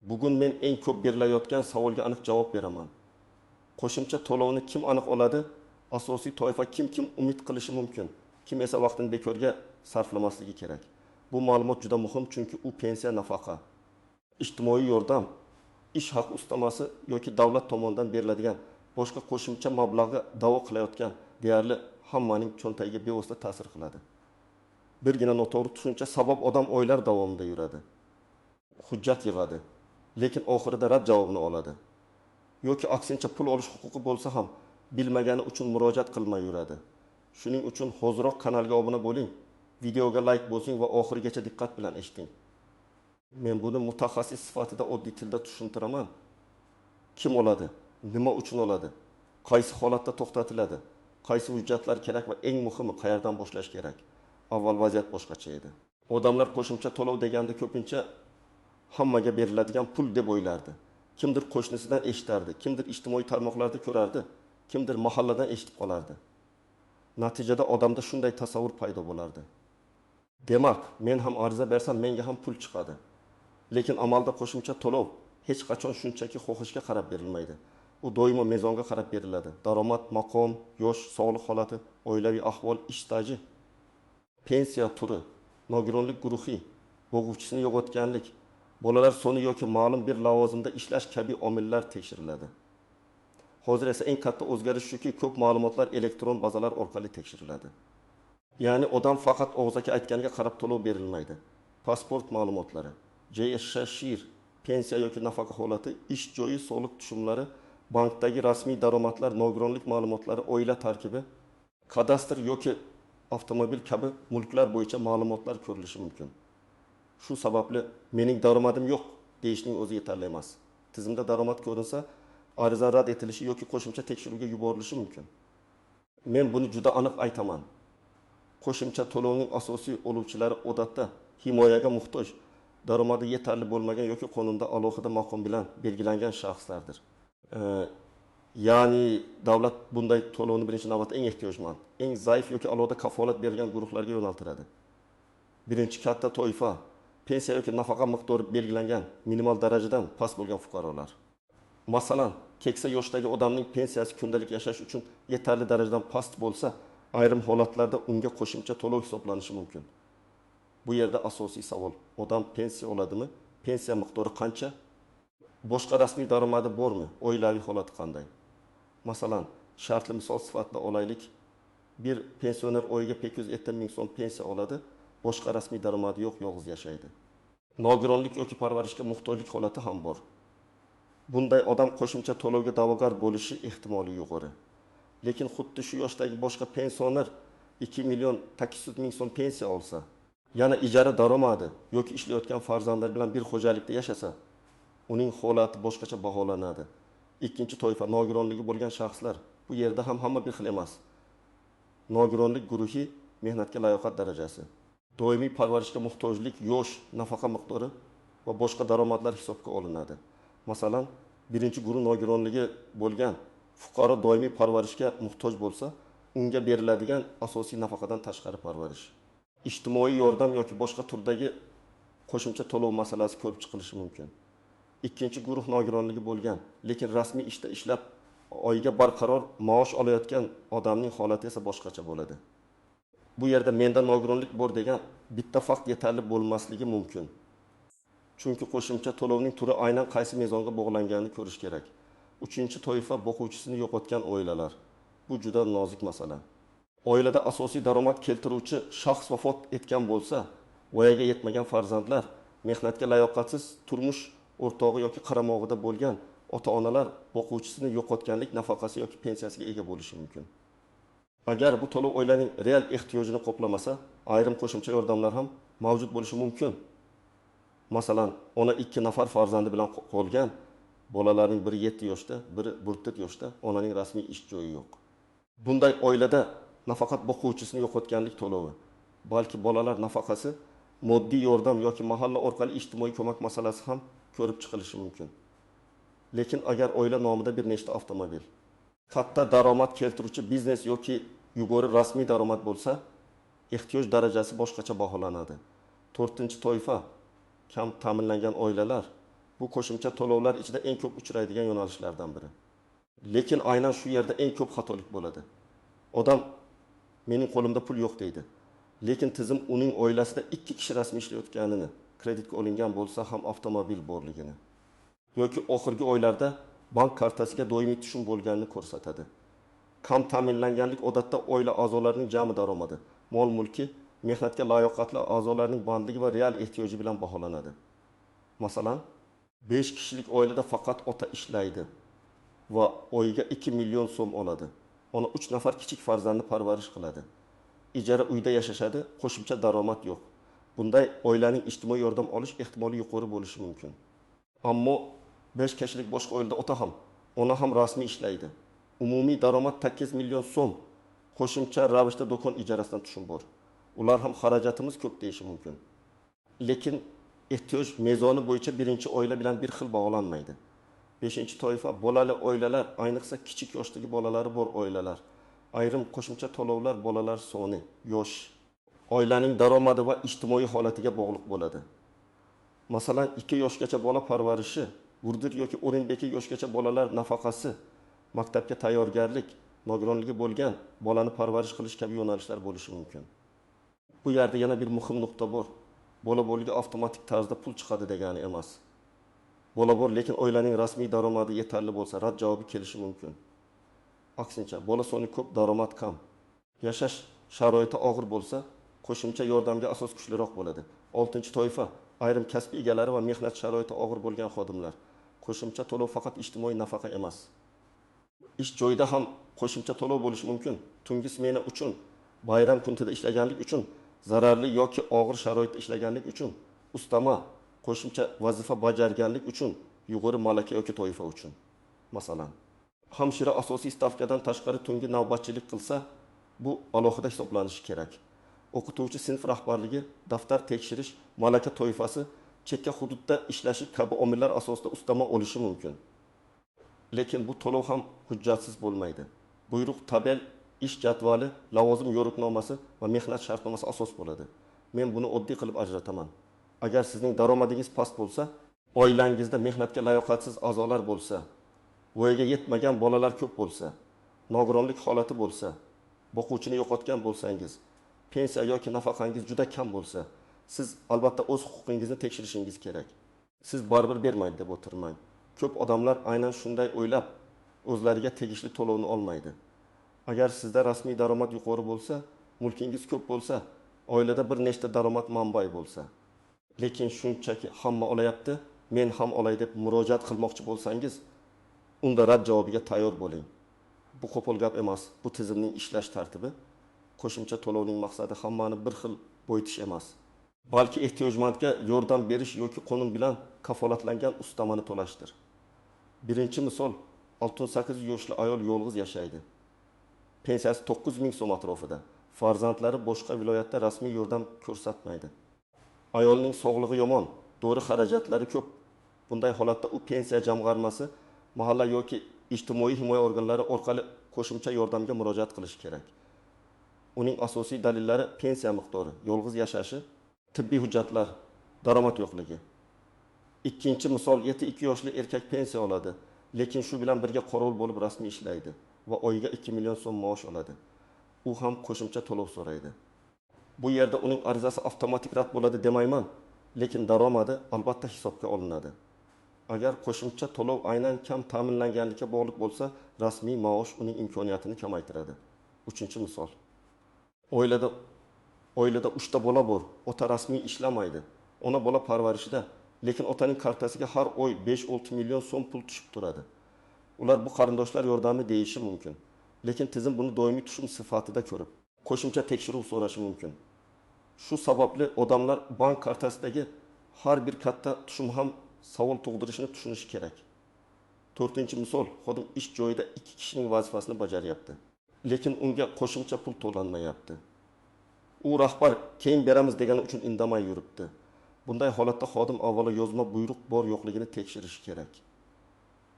Bugun men eng ko'p berilayotgan savolga aniq javob beraman. Qo'shimcha to'lovni kim aniq oladi? Asosiy toifa kim umid qilishi mumkin? Kim esa vaqtini bekorga sarflamasligi kerak? Bu ma'lumot juda muhim, chunki u pensiya, nafaqa, ijtimoiy yordam, ish haq ustamasi yoki davlat tomonidan beriladigan boshqa qo'shimcha mablag'ga da'vo qilayotgan deyarli hammaning cho'ntagiga bevosita ta'sir qiladi. Birgina noto'g'ri tushuncha sabab odam oylar davomida yuradi. Hujjat yig'adi, lekin oxirida rad javobini oladi. Yoki aksincha pul olish huquqi bo'lsa ham bilmagani uchun murojaat qilmay yuradi. Shuning uchun hozirroq kanalga obuna bo'ling, videoga like bosing va oxirigacha diqqat bilan eshiting. Men buni mutaxassis sifatida oddiy tilda tushuntiraman. Kim oladi? Nima uchun oladi? Qaysi holatda to'xtatiladi? Qaysi hujjatlar kerak va eng muhimi qayerdan boshlash kerak? Avval vaziyat boshqacha edi. Odamlar qo'shimcha to'lov deganda ko'pincha hammaga beriladigan pul deb o'ylardi. Kimdir qo'shnisidan eshitardi, kimdir ijtimoiy tarmoqlarda ko'rardi, kimdir mahalladan eshitib qolardi. Natijada odamda shunday tasavvur paydo bo'lardi. Demak, men ham ariza bersam menga ham pul chiqadi. Lekin amalda qo'shimcha to'lov hech qachon shunchaki xohishga qarab berilmaydi. U doimo mezonga qarab beriladi. Daromad, maqom, yosh, sog'liq holati, oilaviy ahvol, ish staji, pensiya turi, nogironlik guruhi, bo'g'uvchisini yo'qotganlik, bolalar soni yoki ma'lum bir lavozimda ishlash kabi omillar tekshiriladi. Hozir esa eng katta o'zgarish shuki, ko'p ma'lumotlar elektron bazalar orqali tekshiriladi. Ya'ni odam faqat og'zaki aytganiga qarab to'lov berilmaydi. Pasport ma'lumotlari, JSH, pensiya yoki nafaqa holati, ish joyi, soliq tushumlari, bankdagi rasmiy daromadlar, nogironlik ma'lumotlari, oila tarkibi, kadastr yoki avtomobil kabi mulklar bo'yicha ma'lumotlar ko'rilishi mumkin. Shu sababli mening daromadim yo'q deyishning o'zi yetarli emas. Tizimda daromad ko'rinsa, ariza rad etilishi yoki qo'shimcha tekshiruvga yuborilishi mumkin. Men buni juda aniq aytaman. Qo'shimcha to'lovning asosiy oluvchilari odatda himoyaga muhtoj, daromadi yetarli bo'lmagan yoki qonunda alohida maqom bilan belgilangan shaxslardir. Ya'ni davlat bunday to'lovni birinchi navbatda eng ehtiyojmand, eng zaif yoki alohida kafolat berilgan guruhlarga yo'naltiradi. Birinchi katta toifa pensiya yoki nafaqa miqdori belgilangan minimal darajadan past bo'lgan fuqarolar. Masalan, keksa yoshdagi odamning pensiyasi kundalik yashash uchun yetarli darajadan past bo'lsa, ayrim holatlarda unga qo'shimcha to'lov hisoblanishi mumkin. Bu yerda asosiy savol: odam pensiya oladimi? Pensiya miqdori qancha? Boshqa rasmiy daromadi bormi? Oilaviy holati qanday? Masalan, shartli misol sifatida olaylik. Bir pensioner oyiga 250 ming so'm pensiya oladi, boshqa rasmiy daromadi yo'q, yolg'iz yashaydi. Nogironlik yoki parvarishga muhtojlik holati ham bor. Bunday odam qo'shimcha to'lovga da'vogar bo'lishi ehtimoli yuqori. Lekin xuddi shu yoshdagi boshqa pensioner 2 million 800 ming so'm pensiya olsa, yana ijara daromadi yoki ishlayotgan farzandlar bilan bir xo'jalikda yashasa, uning holati boshqacha baholanadi. Ikkinchi toifa nogironligi bo'lgan shaxslar. Bu yerda ham hamma bir xil emas. Nogironlik guruhi, mehnatga layoqat darajasi, doimiy parvarishga muhtojlik, yosh, nafaqa miqdori va boshqa daromadlar hisobga olinadi. Masalan, birinchi guruh nogironligi bo'lgan fuqaro doimiy parvarishga muhtoj bo'lsa, unga beriladigan asosiy nafaqadan tashqari parvarish, ijtimoiy yordam yoki boshqa turdagi qo'shimcha to'lov masalasi ko'rib chiqilishi mumkin. Ikkinchi guruh nogironligi bo'lgan, lekin rasmiy ishda ishlab oyiga barqaror maosh olayotgan odamning holati esa boshqacha bo'ladi. Bu yerda menda nogironlik bor degan bitta fakt yetarli bo'lmasligi mumkin. Chunki qo'shimcha to'lovning turi aynan qaysi mezonga bog'langanini ko'rish kerak. Uchinchi toifa boquvchisini yo'qotgan oilalar. Bu juda nozik masala. Oilada asosiy daromad keltiruvchi shaxs vafot etgan bo'lsa, voyaga yetmagan farzandlar, mehnatga layoqatsiz turmush o'rtog'i yoki qaramog'ida bo'lgan ota-onalar boquvchisini yo'qotganlik nafaqasi yoki pensiyasiga ega bo'lishi mumkin. Agar bu to'lov oilaning real ehtiyojini qoplamasa, ayrim qo'shimcha yordamlar ham mavjud bo'lishi mumkin. Masalan, ona 2 nafar farzandi bilan qolgan, bolalarning biri 7 yoshda, biri 1 yoshda, onaning rasmiy ish joyi yo'q. Bunday oilada nafaqat boquvchisini yo'qotganlik to'lovi, balki bolalar nafaqasi, moddiy yordam yoki mahalla orqali ijtimoiy ko'mak masalasi ham ko'rib chiqilishi mumkin. Lekin agar oila nomida bir nechta avtomobil, katta daromad keltiruvchi biznes yoki yuqori rasmiy daromad bo'lsa, ehtiyoj darajasi boshqacha baholanadi. 4-toifa kam ta'minlangan oilalar, Bu qo'shimcha to'lovlar ichida eng ko'p uchraydigan yo'nalishlardan biri. Lekin aynan shu yerda eng ko'p xatolik bo'ladi. Odam mening qo'limda pul yo'q deydi. Lekin tizim uning oilasida 2 kishi rasmiy ishlayotganini, kreditga olingan bo'lsa ham avtomobil borligini yoki oxirgi oylarda bank kartasiga doimiy tushum bo'lganini ko'rsatadi. Kam ta'minlanganlik odatda oila a'zolarining jami daromadi, mol-mulki, mehnatga layoqatli a'zolarning bandligi va real ehtiyoji bilan baholanadi. Masalan, 5 kishilik oilada faqat ota ishlaydi va oyiga 2 million so'm oladi. Ona 3 nafar kichik farzandni parvarish qiladi. Ijara uyda yashashadi, qo'shimcha daromad yo'q. Bunday oilaning ijtimoiy yordam olish ehtimoli yuqori bo'lishi mumkin. Ammo 5 kishilik boshqa oilada ota ham, ona ham rasmiy ishlaydi. Umumiy daromad 8 million so'm. Qo'shimcha ravishda do'kon ijarasidan tushum bor. Ular ham xarajatimiz ko'p deyishi mumkin. Lekin ehtiyoj mezoni bo'yicha birinchi oila bilan bir xil bog'lanmaydi. 5-toifa bolali oilalar, ayniqsa kichik yoshdagi bolalari bor oilalar. Ayrim qo'shimcha to'lovlar bolalar soni, yosh, oilaning daromadi va ijtimoiy holatiga bog'liq bo'ladi. Masalan, 2 yoshgacha bola parvarishi, Burdir yoki O'rinbeki yoshgacha bolalar nafaqasi, maktabga tayyorgarlik, nogironligi bo'lgan bolani parvarish qilish kabi yo'nalishlar bo'lishi mumkin. Bu yerda yana bir muhim nuqta bor. Bola bo'liga avtomatik tarzda pul chiqadi degani emas. Bola bor, lekin oilaning rasmiy daromadi yetarli bo'lsa, rad javobi kelishi mumkin. Aksincha, bola soni ko'p, daromad kam. Yashash sharoiti og'ir bo'lsa, qo'shimcha yordamga asos kuchliroq bo'ladi. 6-toifa ayrim kasb egalari va mehnat sharoiti og'ir bo'lgan xodimlar. Qo'shimcha to'lov faqat ijtimoiy nafaqa emas. Ish joyida ham qo'shimcha to'lov bo'lishi mumkin. Tungi smena uchun, bayram kunida ishlaganlik uchun, zararli yoki og'ir sharoitda ishlaganlik uchun, ustama, qo'shimcha vazifa bajarganlik uchun, yuqori malaka yoki toifa uchun. Masalan, hamshira asosiy stavkadan tashqari tungi navbatchilik qilsa, bu alohida hisoblanishi kerak. O'qituvchi sinf rahbarligi, daftar tekshirish, malaka toifasi, chekka hududda ishlashi kabi omillar asosida ustama olishi mumkin. Lekin bu to'lov ham hujjatsiz bo'lmaydi. Buyruq, tabel, ish jadvali, lavozim yo'riqnomasi va mehnat shartnomasi asos bo'ladi. Men buni oddiy qilib ajrataman. Agar sizning daromadingiz past bo'lsa, oilangizda mehnatga layoqatsiz a'zolar bo'lsa, voyaga yetmagan bolalar ko'p bo'lsa, nogironlik holati bo'lsa, boquvchini yo'qotgan bo'lsangiz, pensiya yoki nafaqangiz juda kam bo'lsa, siz albatta o'z huquqingizni tekshirishingiz kerak. Siz baribir bermaydi deb o'tirmang. Ko'p odamlar aynan shunday o'ylab, o'zlariga tegishli to'lovni olmaydi. Agar sizda rasmiy daromad yuqori bo'lsa, mulkingiz ko'p bo'lsa, oilada bir nechta daromad manbai bo'lsa, lekin shunchaki hamma olayapti, men ham olay deb murojaat qilmoqchi bo'lsangiz, unda rad javobiga tayyor bo'ling. Bu qo'pol gap emas, bu tizimning ishlash tartibi. Qo'shimcha to'lovning maqsadi hammani bir xil boyitish emas, balki ehtiyojmandga yordam berish yoki qonun bilan kafolatlangan ustamani to'lashdir. Birinchi misol, 68 yoshli ayol yolg'iz yashaydi. Pensiyasi 9000 so'm atrofida. Farzandlari boshqa viloyatda rasmiy yordam ko'rsatmaydi. Ayolning sog'lig'i yomon, dori xarajatlari ko'p. Bunday holatda u pensiya jamg'armasi, mahalla yoki ijtimoiy himoya organlari orqali qo'shimcha yordamga murojaat qilishi kerak. Uning asosiy dalillari pensiya miqdori, yolg'iz yashashi, tibbiy hujjatlar, daromad yo'qligi. Ikkinchi misol, 72 yoshli erkak pensiya oladi, lekin shu bilan birga qorovul bo'lib rasmiy ishlaydi va oyiga 2 million so'm maosh oladi. U ham qo'shimcha to'lov so'raydi. Bu yerda uning arizasi avtomatik rad bo'ladi demayman, lekin daromadi albatta hisobga olinadi. Agar qo'shimcha to'lov aynan kam ta'minlanganlikka bog'liq bo'lsa, rasmiy maosh uning imkoniyatini kamaytiradi. Uchinchi misol. Oilada 3 ta bola bor, ota rasmiy ishlamaydi. Ona bola parvarishida, lekin otaning kartasiga har oy 5-6 million so'm pul tushib turadi. Ular bu qarindoshlar yordami deyishi mumkin. Lekin tizim buni doimiy tushum sifatida ko'rib, qo'shimcha tekshiruv so'rashi mumkin. Shu sababli odamlar bank kartasidagi har bir katta tushum ham savol tug'dirishini tushunishi kerak. 4-misol, xodim ish joyida 2 kishining vazifasini bajaryapti, lekin unga qo'shimcha pul to'lanmayapti. U rahbar keyin beramiz degani uchun indamay yuribdi. Bunday holatda xodim avvalo yozma buyruq bor yo'qligini tekshirishi kerak.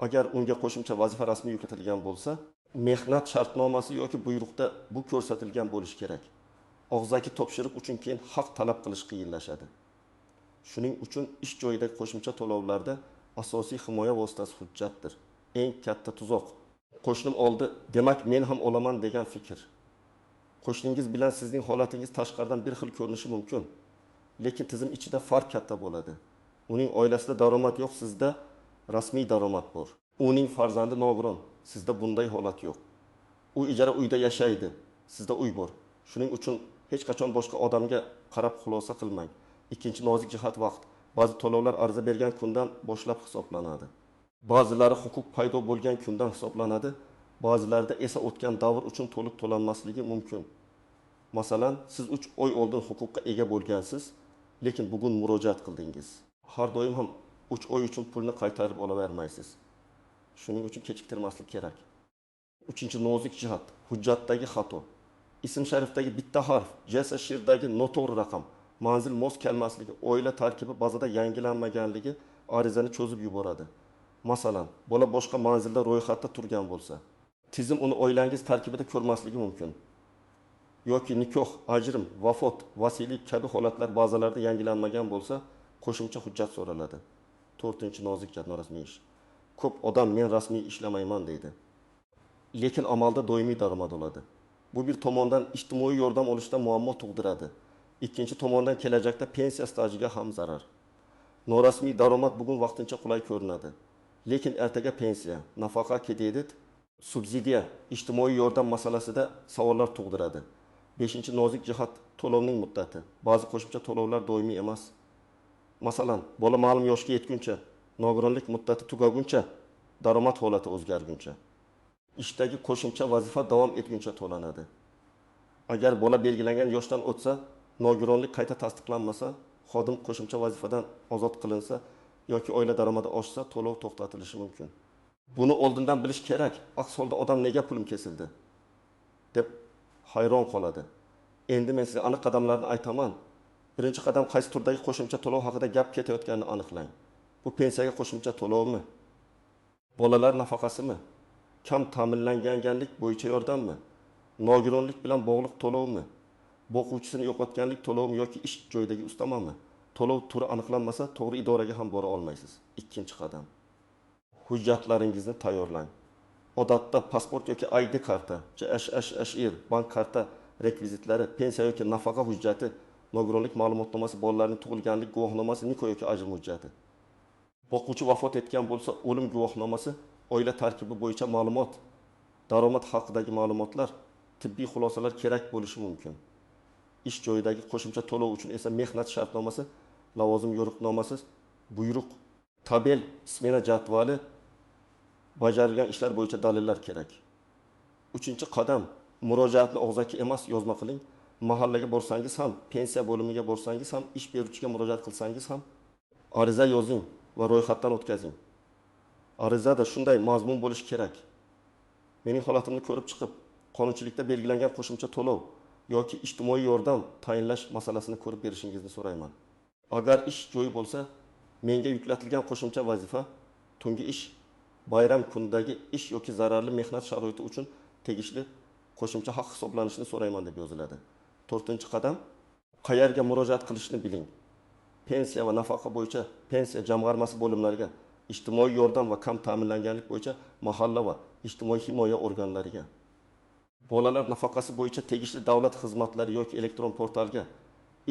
Agar unga qo'shimcha vazifa rasmiy yuklatilgan bo'lsa, mehnat shartnomasi yoki buyruqda bu ko'rsatilgan bo'lishi kerak. Og'zaki topshiriq uchun keyin haq talab qilish qiyinlashadi. Shuning uchun ish joyidagi qo'shimcha to'lovlarda asosiy himoya vositasi hujjatdir. Eng katta tuzoq. Qo'shnim oldi, demak men ham olaman degan fikr. Qo'shningiz bilan sizning holatingiz tashqaridan bir xil ko'rinishi mumkin, lekin tizim ichida farq katta bo'ladi. Uning oilasida daromad yo'q, sizda rasmiy daromad bor. Uning farzandi nogiron, sizda bunday holat yo'q. U ijara uyda yashaydi, sizda uy bor. Shuning uchun hech qachon boshqa odamga qarab xulosa qilmang. Ikkinchi nozik jihat vaqt. Ba'zi to'lovlar ariza bergan kundan boshlab hisoblanadi. Ba'zilari huquq paydo bo'lgan kundan hisoblanadi, ba'zilarida esa o'tgan davr uchun to'liq to'lanmasligi mumkin. Masalan, siz 3 oy oldin huquqqa ega bo'lgansiz, lekin bugun murojaat qildingiz. Har doim ham 3 oy uchun pulni qaytarib olavermaysiz. Shuning uchun kechiktirmaslik kerak. Uchinchi nozik jihat, hujjatdagi xato. Ism sharifdagi bitta harf, JSShirdagi noto'g'ri raqam, manzil mos kelmasligi, oila tarkibi bazada yangilanmaganligi arizani cho'zib yuboradi. Masalan, bola boshqa manzilda ro'yxatda turgan bo'lsa, tizim uni oilangiz tarkibida ko'rmasligi mumkin. Yoki nikoh, ajrim, vafot, vasiylik kabi holatlar bazalarda yangilanmagan bo'lsa, qo'shimcha hujjat so'raladi. 4-nozik jihat norasmiy ish. Ko'p odam men rasmiy ishlamayman deydi. Lekin amalda doimiy daromad oladi. Bu bir tomondan ijtimoiy yordam olishda muammo tug'diradi. Ikkinchi tomondan kelajakda pensiya stajiga ham zarar. Norasmiy daromad bugun vaqtincha qulay ko'rinadi. Lekin ertaga pensiya, nafaqa kredit, subsidiya, ijtimoiy yordam masalasida savollar tug'diradi. 5-nozik jihat to'lovning muddati. Ba'zi qo'shimcha to'lovlar doimiy emas. Masalan, bola ma'lum yoshga yetguncha, nogironlik muddati tugaguncha, daromad holati o'zgarguncha, ishdagi qo'shimcha vazifa davom etguncha to'lanadi. Agar bola belgilangan yoshdan o'tsa, nogironlik qayta tasdiqlanmasa, xodim qo'shimcha vazifadan ozod qilinsa yoki oila daromadi oshsa, to'lov to'xtatilishi mumkin. Buni oldindan bilish kerak. Aks holda odam nega pulim kesildi deb hayron qoladi. Endi men sizga aniq qadamlarni aytaman. Birinchi qadam qaysi turdagi qo'shimcha to'lov haqida gap ketayotganini aniqlang. Bu pensiyaga qo'shimcha to'lovmi? Bolalar nafaqasimi? Kam ta'minlanganlik bo'yicha yordammi? Nogironlik bilan bog'liq to'lovmi? Boquvchisini yo'qotganlik to'lovmi yoki ish joyidagi ustamami? To'lov turi aniqlanmasa, to'g'ri idoraga ham bora olmaysiz. Ikkinchi qadam. Hujjatlaringizni tayyorlang. Odatda pasport yoki ID karta, JSHIR, bank karta rekvizitlari, pensiya yoki nafaqa hujjati, nogironlik ma'lumotnomasi, bolalarning tug'ilganlik guvohnomasi, nikoh yoki ajrim hujjati. Boquvchi vafot etgan bo'lsa, o'lim guvohnomasi, oila tarkibi bo'yicha ma'lumot, daromad haqidagi ma'lumotlar, tibbiy xulosalar kerak bo'lishi mumkin. Ish joyidagi qo'shimcha to'lov uchun esa mehnat shartnomasi, lavozim yo'riqnomasi, buyruq, tabel, smena jadvali, bajarilgan ishlar bo'yicha dalillar kerak. 3-qadam, murojaatni og'zaki emas yozma qiling. Mahallaga borsangiz ham, pensiya bo'limiga borsangiz ham, ish beruvchiga murojaat qilsangiz ham, ariza yozing va ro'yxatdan o'tkazing. Arizada shunday mazmun bo'lishi kerak. Mening holatimni ko'rib chiqib, qonunchilikda belgilangan qo'shimcha to'lov yoki ijtimoiy yordam tayinlash masalasini ko'rib berishingizni so'rayman. Agar ish joyi bo'lsa, menga yuklatilgan qo'shimcha vazifa, tungi ish, bayram kunidagi ish yoki zararli mehnat sharoiti uchun tegishli qo'shimcha haq hisoblanishini so'rayman deb yoziladi. 4-qadam, qayerga murojaat qilishni biling. Pensiya va nafaqa bo'yicha pensiya jamg'armasi bo'limlariga, ijtimoiy yordam va kam ta'minlanganlik bo'yicha mahalla va ijtimoiy himoya organlariga, bolalar nafaqasi bo'yicha tegishli davlat xizmatlari yoki elektron portalga,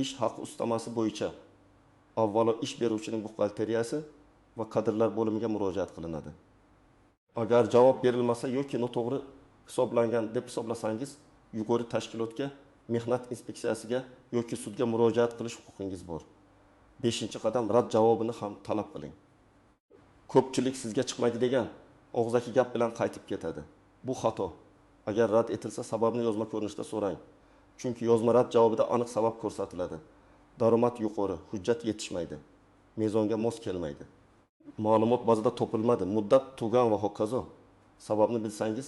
ish haqi ustamasi bo'yicha avvalo ish beruvchining buxgalteriyasi va kadrlar bo'limiga murojaat qilinadi. Agar javob berilmasa yoki noto'g'ri hisoblangan deb hisoblasangiz, yuqori tashkilotga, mehnat inspeksiyasiga yoki sudga murojaat qilish huquqingiz bor. 5-qadam, rad javobini ham talab qiling. Ko'pchilik sizga chiqmaydi degan og'zaki gap bilan qaytib ketadi. Bu xato. Agar rad etilsa, sababni yozma ko'rinishda so'rang. Chunki yozma rad javobida aniq sabab ko'rsatiladi. Daromad yuqori, hujjat yetishmaydi, mezonga mos kelmaydi, ma'lumot bazada topilmadi, muddat tugan va hokazo. Sababni bilsangiz,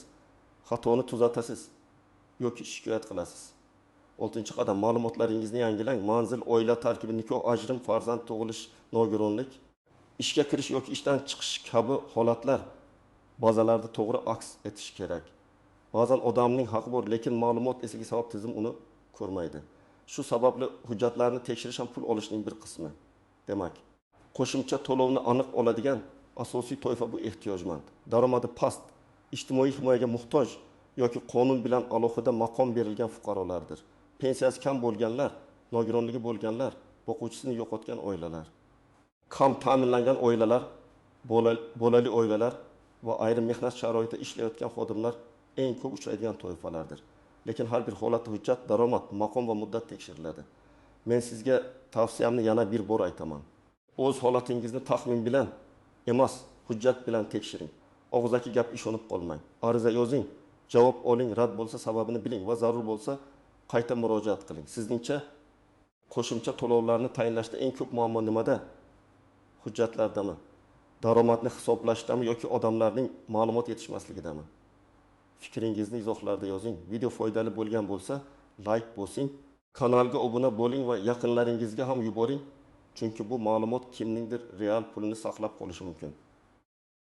xatoni tuzatasiz yoki shikoyat qilasiz. 6-qadam, ma'lumotlaringizni yangilang. Manzil, oila tarkibi, nikoh, ajrim, farzand tug'ilish, nogironlik, ishga kirish yoki ishdan chiqish kabi holatlar bazalarda to'g'ri aks etishi kerak. Ba'zan odamning haqqi bor, lekin ma'lumot eski sabab tizim uni ko'rmaydi. Shu sababli hujjatlarni tekshirish ham pul olishning bir qismi. Demak, qo'shimcha to'lovni aniq oladigan asosiy toifa bu ehtiyojmand, daromadi past, ijtimoiy himoyaga muhtoj yoki qonun bilan alohida maqom berilgan fuqarolardir. Pensiyasi kam bo'lganlar, nogironligi bo'lganlar, boquvchisini yo'qotgan oilalar, kam ta'minlangan oilalar, bolali oilalar va ayrim mehnat sharoitida ishlayotgan xodimlar eng ko'p uchraydigan toifalardir. Lekin har bir holatda hujjat, daromad, maqom va muddat tekshiriladi. Men sizga tavsiyamni yana bir bor aytaman. O'z holatingizni taxmin bilan emas, hujjat bilan tekshiring. Og'zaki gap ishonib qolmang. Ariza yozing, javob oling, rad bo'lsa sababini biling va zarur bo'lsa qayta murojaat qiling. Sizningcha qo'shimcha to'lovlarni tayinlashda eng ko'p muammo nimada? Hujjatlardami? Daromadni hisoblashdami yoki odamlarning ma'lumot yetishmasligidami? Fikringizni izohlarda yozing. Video foydali bo'lgan bo'lsa, like bosing, kanalga obuna bo'ling va yaqinlaringizga ham yuboring. Chunki bu ma'lumot kimningdir real pulini saqlab qolishi mumkin.